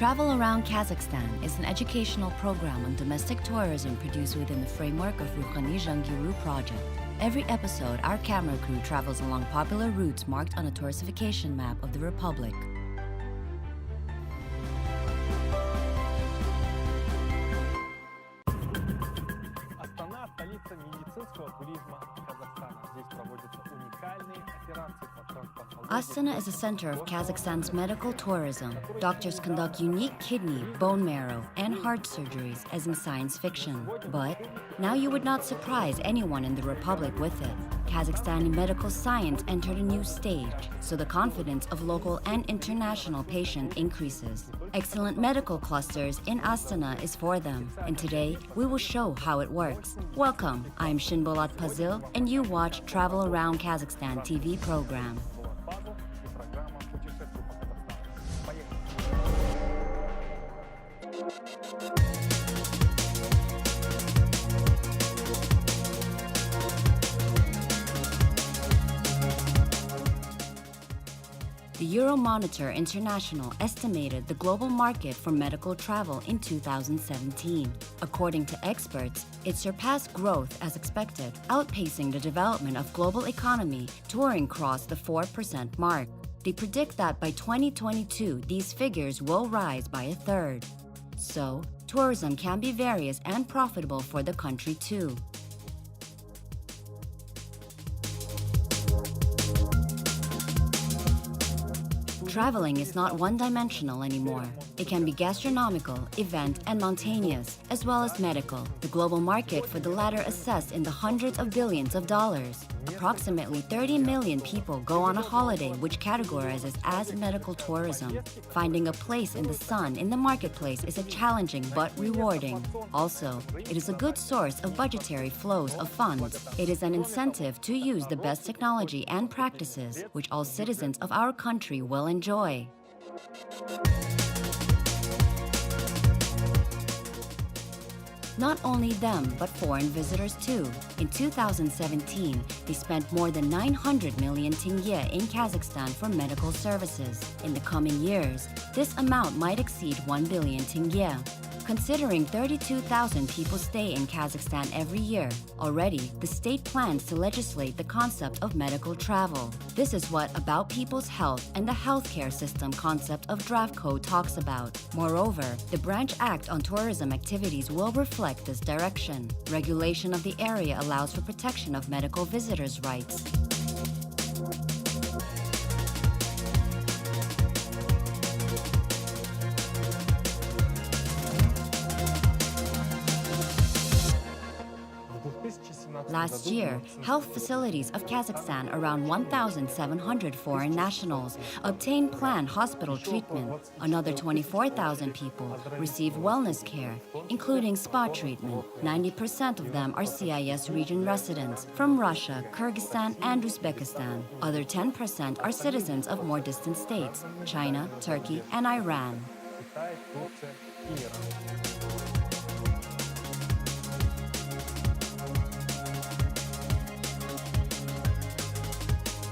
Travel Around Kazakhstan is an educational program on domestic tourism produced within the framework of Ruhani Jangiru project. Every episode, our camera crew travels along popular routes marked on a touristification map of the Republic. Astana – столица медицинского туризма Казахстана. Здесь проводятся уникальные операции по трансплантологии. Astana is a center of Kazakhstan's medical tourism. Doctors conduct unique kidney, bone marrow, and heart surgeries as in science fiction. But now you would not surprise anyone in the Republic with it. Kazakhstani medical science entered a new stage, so the confidence of local and international patients increases. Excellent medical clusters in Astana is for them, and today we will show how it works. Welcome, I'm Shinbolat Pazil, and you watch Travel Around Kazakhstan TV program. Базу и программа путешествий по Казахстану. Поехали! The Euromonitor International estimated the global market for medical travel in 2017. According to experts, it surpassed growth as expected, outpacing the development of global economy. Touring crossed the 4% mark. They predict that by 2022, these figures will rise by a third. So, tourism can be various and profitable for the country too. Traveling is not one-dimensional anymore. It can be gastronomical, event, and mountainous, as well as medical. The global market for the latter assessed in the hundreds of billions of dollars. Approximately 30 million people go on a holiday which categorizes as medical tourism. Finding a place in the sun in the marketplace is a challenging but rewarding. Also, it is a good source of budgetary flows of funds. It is an incentive to use the best technology and practices, which all citizens of our country will enjoy. Not only them, but foreign visitors too. In 2017, they spent more than 900 million tenge in Kazakhstan for medical services. In the coming years, this amount might exceed 1 billion tenge. Considering 32,000 people stay in Kazakhstan every year, already the state plans to legislate the concept of medical travel. This is what About People's Health and the Healthcare System concept of draft code talks about. Moreover, the Branch Act on tourism activities will reflect this direction. Regulation of the area allows for protection of medical visitors' rights. Last year, health facilities of Kazakhstan, around 1,700 foreign nationals, obtained planned hospital treatment. Another 24,000 people receive wellness care, including spa treatment. 90% of them are CIS region residents from Russia, Kyrgyzstan, and Uzbekistan. Other 10% are citizens of more distant states, China, Turkey, and Iran. Китай, Турция и Иран.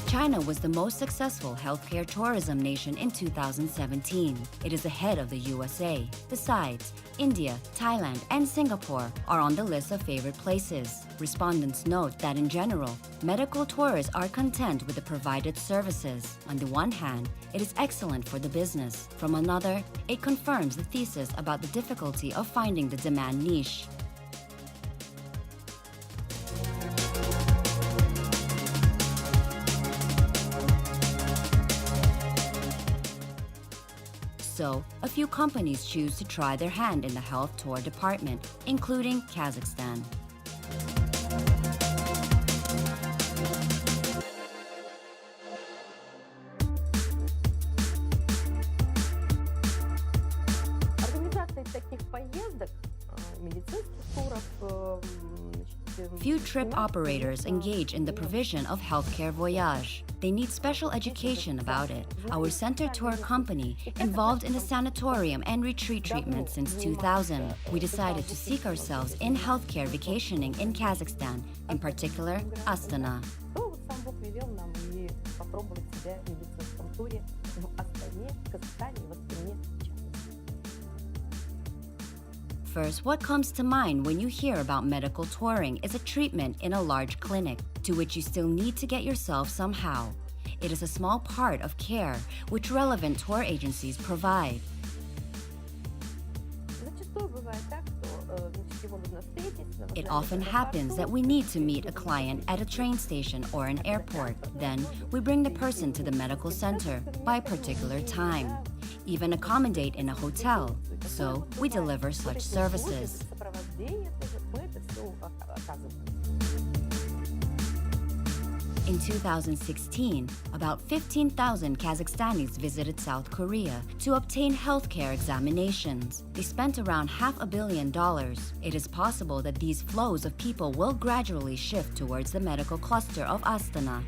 China was the most successful healthcare tourism nation in 2017. It is ahead of the USA. Besides, India, Thailand, and Singapore are on the list of favorite places. Respondents note that in general, medical tourists are content with the provided services. On the one hand, it is excellent for the business. From another, it confirms the thesis about the difficulty of finding the demand niche. So, a few companies choose to try their hand in the health tour department, including Kazakhstan. Организация таких поездок, медицинских туров, Few trip operators engage in the provision of healthcare voyage. They need special education about it. Our center tour company, involved in the sanatorium and retreat treatment since 2000, we decided to seek ourselves in healthcare vacationing in Kazakhstan, in particular, Astana. Сам Бог велел нам и попробовать себя в медицинском туре в Астане, в Казахстане и в Астане. First, what comes to mind when you hear about medical touring is a treatment in a large clinic, to which you still need to get yourself somehow. It is a small part of care which relevant tour agencies provide. Зачастую бывает так, что значит, его нужно встретить. It often happens that we need to meet a client at a train station or an airport. Then, we bring the person to the medical center by a particular time. Even accommodate in a hotel. So, we deliver such services. Сопровождение тоже, мы это все оказываем. In 2016, about 15,000 Kazakhstanis visited South Korea to obtain healthcare examinations. They spent around $500 million. It is possible that these flows of people will gradually shift towards the medical cluster of Astana.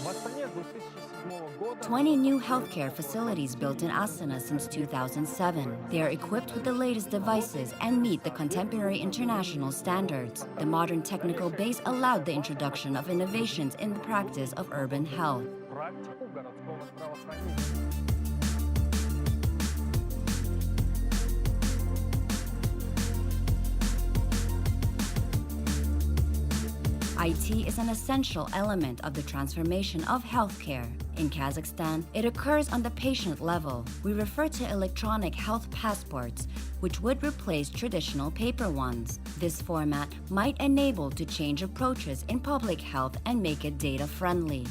В Астане с 2007 года 20 new healthcare facilities built in Astana since 2007. They are equipped with the latest devices and meet the contemporary international standards. The modern technical base allowed the introduction of innovations in the practice of urban health. практику городского здравоохранения. IT is an essential element of the transformation of healthcare. In Kazakhstan, it occurs on the patient level. We refer to electronic health passports, which would replace traditional paper ones. This format might enable to change approaches in public health and make it data-friendly.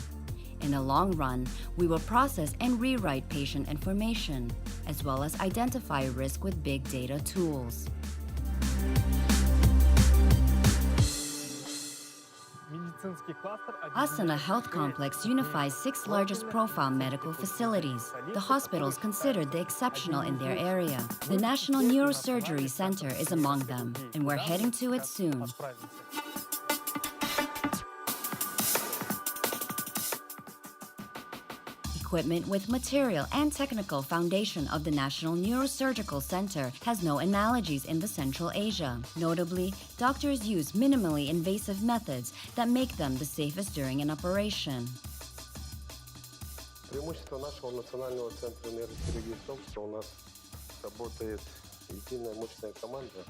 In the long run, we will process and rewrite patient information, as well as identify risk with big data tools. Медицинский кластер Astana Health Complex unifies 6 largest profile medical facilities. The hospitals considered the exceptional in their area. The National Neurosurgery Center is among them, and we're heading to it soon. Equipment with material and technical foundation of the National Neurosurgical Center has no analogies in the Central Asia. Notably, doctors use minimally invasive methods that make them the safest during an operation. Преимущество нашего национального центра нейрохирургии в том, что у нас работает единая мощная команда.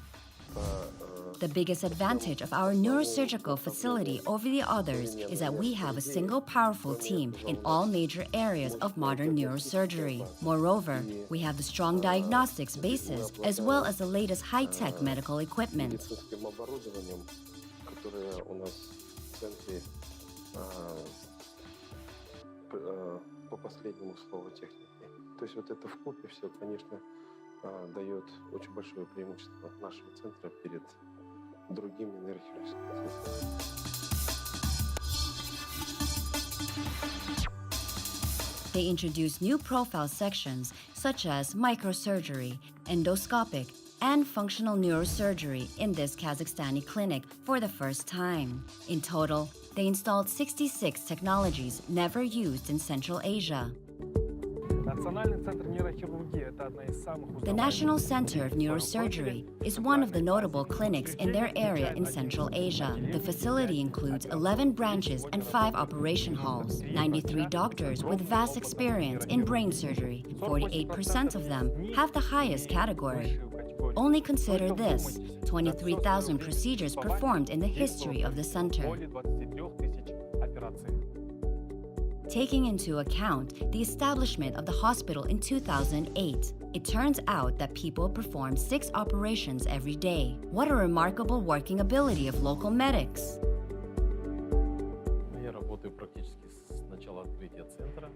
The biggest advantage of our neurosurgical facility over the others is that we have a single powerful team in all major areas of modern neurosurgery. Moreover, we have the strong diagnostics basis as well as the latest high-tech medical equipment. Медицинским оборудованием, которое у нас в центре по последнему слову техники. То есть вот это вкупе все, конечно, дает очень большое преимущество нашего центра перед другими нейрохирургическими центрами. They introduced new profile sections such as microsurgery, endoscopic, and functional neurosurgery in this Kazakhstani clinic for the first time. In total, they installed 66 technologies never used in Central Asia. Национальный центр нейрохирургии – это одна из самых The National Center of Neurosurgery is one of the notable clinics in their area in Central Asia. The facility includes 11 branches and 5 operation halls, 93 doctors with vast experience in brain surgery. 48% of them have the highest category. Only consider this, 23,000 procedures performed in the history of the center. более 23 тысяч операций. Taking into account the establishment of the hospital in 2008, it turns out that people perform 6 operations every day. What a remarkable working ability of local medics! Я работаю практически с начала открытия центра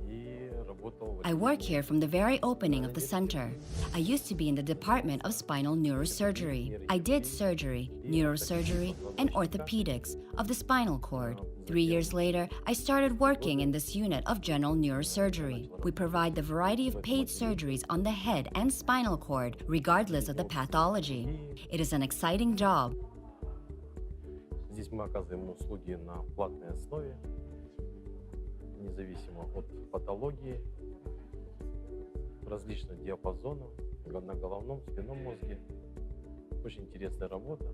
и работал в I work here from the very opening of the center. I used to be in the department of spinal neurosurgery. I did surgery, neurosurgery, and orthopedics of the spinal cord. 3 years later, I started working in this unit of general neurosurgery. We provide the variety of paid surgeries on the head and spinal cord, regardless of the pathology. It is an exciting job. Здесь мы оказываем услуги на платной основе, независимо от патологии, различных диапазонов, на головном, спинном мозге. Очень интересная работа.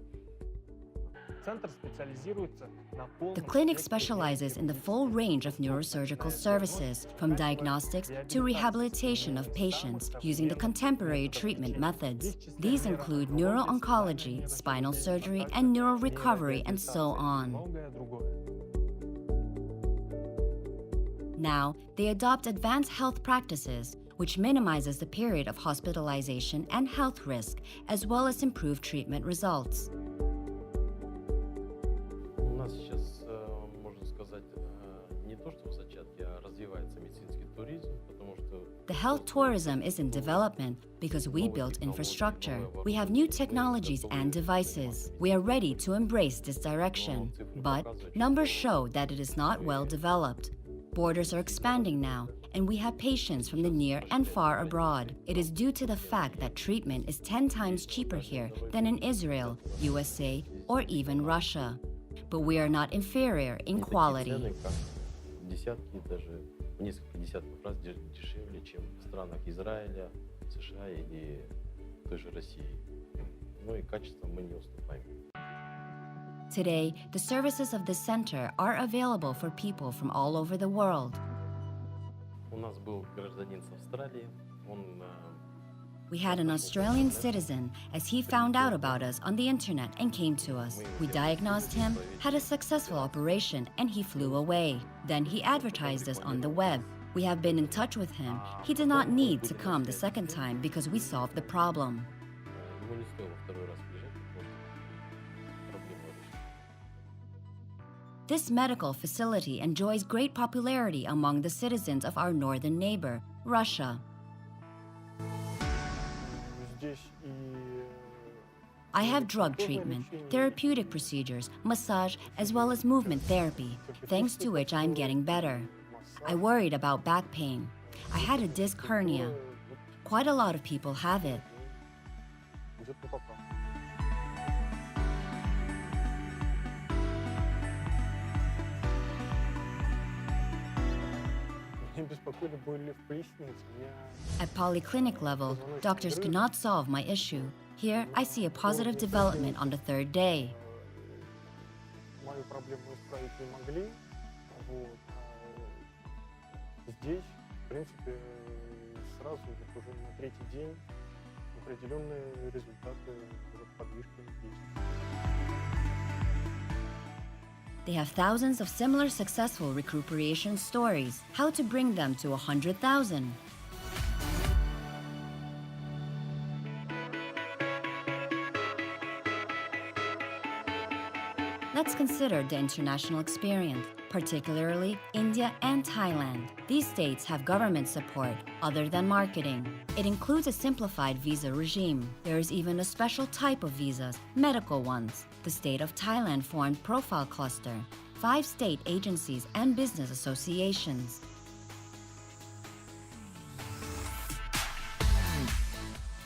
Центр специализируется на The полном clinic спектре specializes in the full range of neurosurgical services, from diagnostics to rehabilitation of patients using the contemporary treatment methods. These include neuro-oncology, spinal surgery, and neural recovery, and so on. многое другое. Now, they adopt advanced health practices, which minimizes the period of hospitalization and health risk, as well as improve treatment results. У нас сейчас, можно сказать, не то что в зачатке, а развивается медицинский туризм, потому что The health tourism is in development because we built infrastructure. We have new technologies and devices. We are ready to embrace this direction. But numbers show that it is not well developed. Borders are expanding now, and we have patients from the near and far abroad. It is due to the fact that treatment is 10 times cheaper here than in Israel, USA, or even Russia. But we are not inferior in такие quality. цены, как в десятки, даже в несколько десятков раз дешевле, чем в странах Израиля, США или той же России. Ну и качеством мы не уступаем. Today, the services of this center are available for people from all over the world. У нас был гражданин с Австралии, он We had an Australian citizen as he found out about us on the internet and came to us. We diagnosed him, had a successful operation, and he flew away. Then he advertised us on the web. We have been in touch with him. He did not need to come the second time because we solved the problem. ему не стоило второй раз приезжать, потому что проблема решена. This medical facility enjoys great popularity among the citizens of our northern neighbor, Russia. Здесь и I have drug treatment, therapeutic procedures, massage, as well as movement therapy, thanks to which I'm getting better. I worried about back pain. I had a disc hernia. Quite a lot of people have it. идет на поправку. Меня беспокоили боли в пояснице. At polyclinic level, doctors could not solve my issue. Here, I see a positive development on the third day. Мою проблему исправить не могли. Вот. Здесь, в принципе, сразу вот уже на третий день определенные результаты уже подвижки есть. They have thousands of similar successful recuperation stories. How to bring them to 100,000? Let's consider the international experience, particularly India and Thailand. These states have government support other than marketing. It includes a simplified visa regime. There is even a special type of visas, medical ones. The state of Thailand formed Profile Cluster, 5 state agencies and business associations.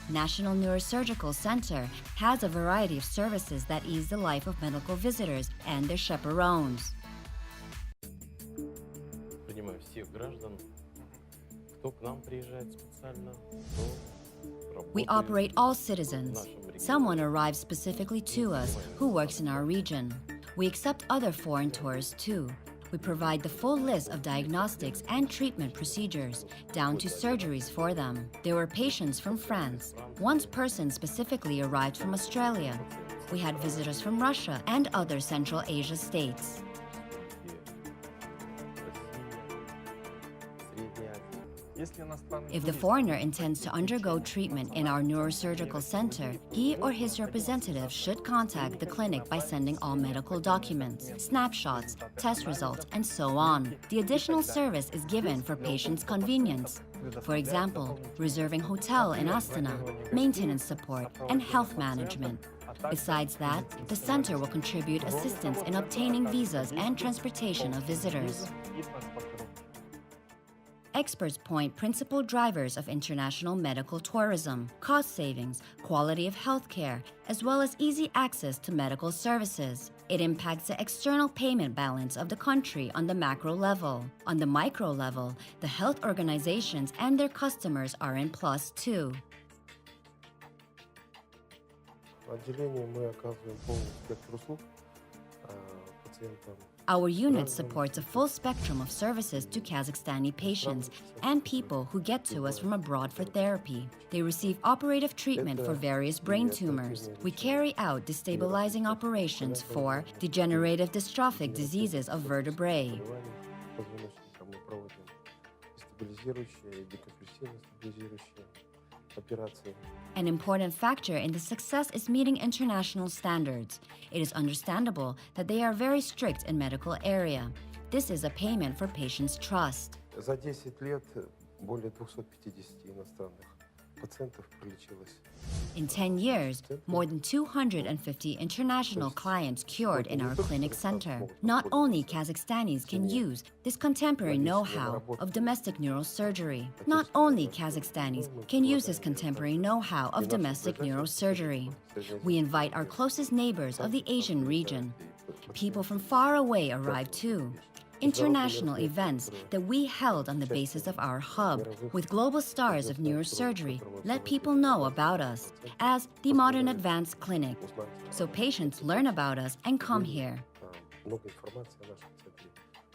National Neurosurgical Center has a variety of services that ease the life of medical visitors and their chaperones. Принимаем всех граждан, кто к нам приезжает специально, кто We работает operate all в citizens. нашем регионе. Someone arrives specifically to us who works in our region. We accept other foreign tourists too. We provide the full list of diagnostics and treatment procedures, down to surgeries for them. There were patients from France. One person specifically arrived from Australia. We had visitors from Russia and other Central Asia states. Если иностранный If the турист foreigner intends to undergo treatment in our neurosurgical center, he or his representative should contact the clinic by sending all medical documents, snapshots, test results, and so on. The additional service is given for patients' convenience. For example, reserving hotel in Astana, maintenance support, and health management. Besides that, the center will contribute assistance in obtaining visas and transportation of visitors. и транспортировка. Experts point principal drivers of international medical tourism, cost savings, quality of healthcare, as well as easy access to medical services. It impacts the external payment balance of the country on the macro level. On the micro level, the health organizations and their customers are in plus too. В отделении мы оказываем полный спектр услуг пациентам. Our unit supports a full spectrum of services to Kazakhstani patients and people who get to us from abroad for therapy. They receive operative treatment for various brain tumors. We carry out destabilizing operations for degenerative dystrophic diseases of vertebrae. Позвоночника мы проводим стабилизирующие и декомпрессивно стабилизирующие операции. An important factor in the success is meeting international standards. It is understandable that they are very strict in medical area. This is a payment for patients' trust. За 10 лет более 250 иностранных пациентов пролечилось. In 10 years, more than 250 international clients cured in our clinic center. Not only Kazakhstanis can use this contemporary know-how of domestic neurosurgery. Not only Kazakhstanis can use this contemporary know-how of domestic neurosurgery. We invite our closest neighbors of the Asian region. People from far away arrive too. International events that we held on the basis of our hub with global stars of neurosurgery let people know about us as the Modern Advanced Clinic. So patients learn about us and come here. Много информации о нашем центре,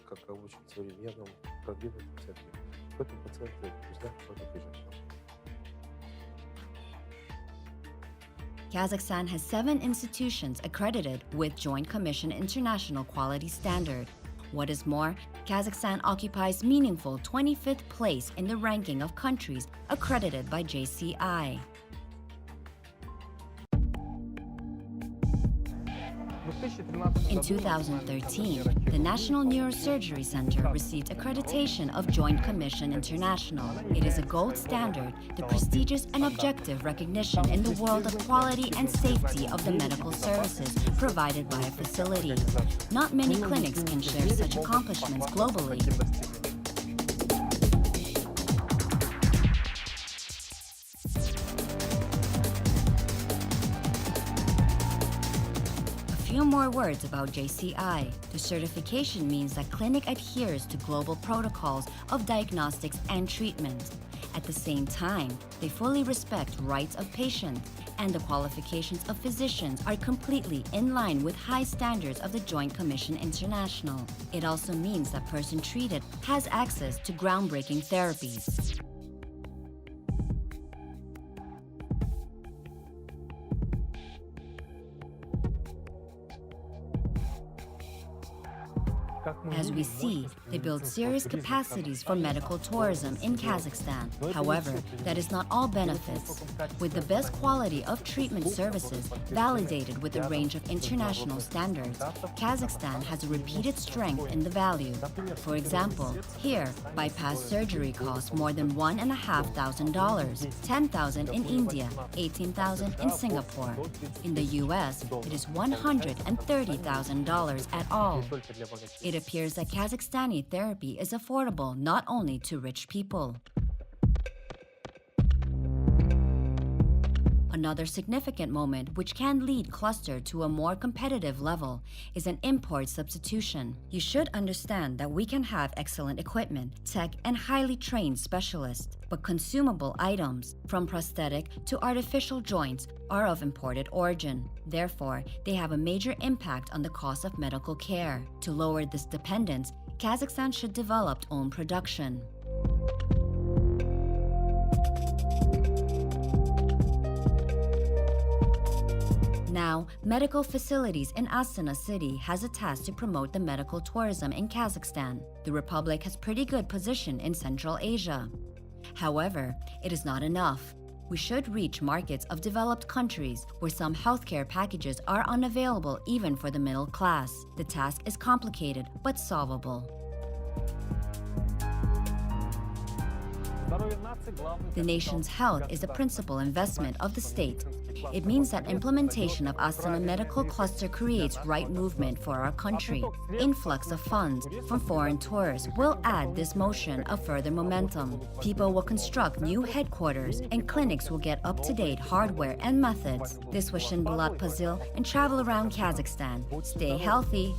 как о очень современном, продвинутом центре. Поэтому пациенты узнают, что это приезжают. Kazakhstan has 7 institutions accredited with Joint Commission International Quality Standard. What is more, Kazakhstan occupies meaningful 25th place in the ranking of countries accredited by JCI. In 2013, the National Neurosurgery Center received accreditation of Joint Commission International. It is a gold standard, the prestigious and objective recognition in the world of quality and safety of the medical services provided by a facility. Not many clinics can share such accomplishments globally. Few more words about JCI. The certification means that clinic adheres to global protocols of diagnostics and treatment. At the same time, they fully respect rights of patients, and the qualifications of physicians are completely in line with high standards of the Joint Commission International. It also means that person treated has access to groundbreaking therapies. As we see, they build serious capacities for medical tourism in Kazakhstan. However, that is not all benefits. With the best quality of treatment services validated with a range of international standards, Kazakhstan has a repeated strength in the value. For example, here, bypass surgery costs more than $1,500, $10,000 in India, $18,000 in Singapore. In the US, it is $130,000 at all. It appears that Kazakhstani therapy is affordable not only to rich people. Another significant moment which can lead cluster to a more competitive level is an import substitution. You should understand that we can have excellent equipment, tech, and highly trained specialists, but consumable items, from prosthetic to artificial joints, are of imported origin. Therefore, they have a major impact on the cost of medical care. To lower this dependence, Kazakhstan should develop own production. Now, medical facilities in Astana city has a task to promote the medical tourism in Kazakhstan. The republic has pretty good position in Central Asia. However, it is not enough. We should reach markets of developed countries where some healthcare packages are unavailable even for the middle class. The task is complicated but solvable. The nation's health is the principal investment of the state. It means that implementation of Astana Medical Cluster creates right movement for our country. Influx of funds from foreign tourists will add this motion of further momentum. People will construct new headquarters and clinics will get up-to-date hardware and methods. This was Shinbulat Pazil and travel around Kazakhstan. Stay healthy.